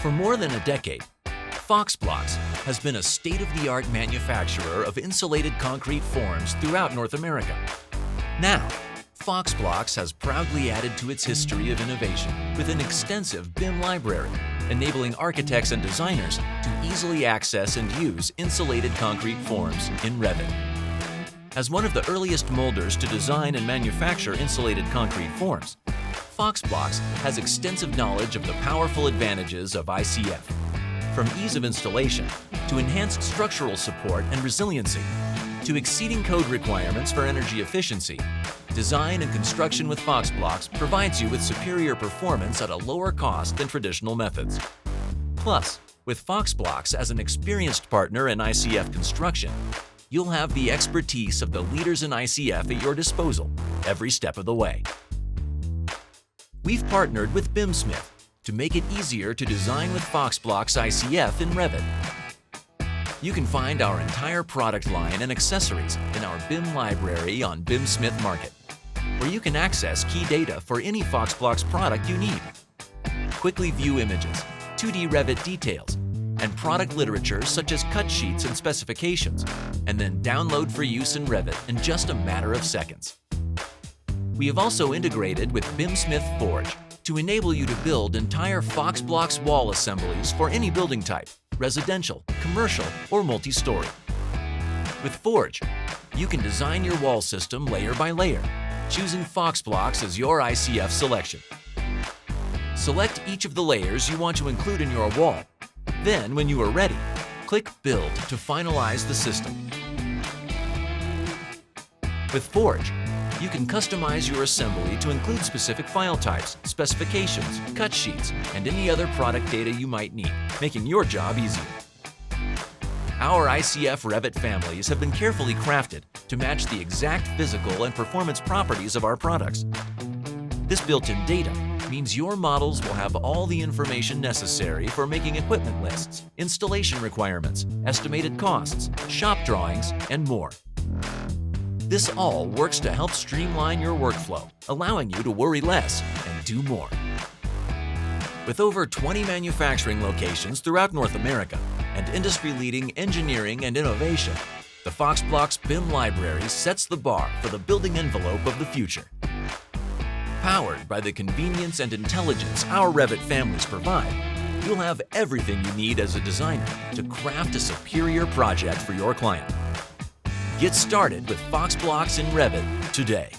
For more than a decade, Blocks has been a state-of-the-art manufacturer of insulated concrete forms throughout North America. Now, Blocks has proudly added to its history of innovation with an extensive BIM library, enabling architects and designers to easily access and use insulated concrete forms in Revit. As one of the earliest molders to design and manufacture insulated concrete forms, Blocks has extensive knowledge of the powerful advantages of ICF, from ease of installation to enhanced structural support and resiliency, to exceeding code requirements for energy efficiency. Design and construction with Blocks provides you with superior performance at a lower cost than traditional methods. Plus, with Blocks as an experienced partner in ICF construction, you'll have the expertise of the leaders in ICF at your disposal every step of the way. We've partnered with BIMsmith to make it easier to design with Blocks ICF in Revit. You can find our entire product line and accessories in our BIM library on BIMsmith Market, where you can access key data for any Blocks product you need. Quickly view images, 2D Revit details, and product literature such as cut sheets and specifications, and then download for use in Revit in just a matter of seconds. We have also integrated with BIMsmith Forge to enable you to build entire Blocks wall assemblies for any building type, residential, commercial, or multi-story. With Forge, you can design your wall system layer by layer, choosing Blocks as your ICF selection. Select each of the layers you want to include in your wall. Then, when you are ready, click Build to finalize the system. With Forge, you can customize your assembly to include specific file types, specifications, cut sheets, and any other product data you might need, making your job easier. Our ICF Revit families have been carefully crafted to match the exact physical and performance properties of our products. This built-in data means your models will have all the information necessary for making equipment lists, installation requirements, estimated costs, shop drawings, and more. This all works to help streamline your workflow, allowing you to worry less and do more. With over 20 manufacturing locations throughout North America and industry-leading engineering and innovation, the Blocks BIM Library sets the bar for the building envelope of the future. Powered by the convenience and intelligence our Revit families provide, you'll have everything you need as a designer to craft a superior project for your client. Get started with Blocks in Revit today.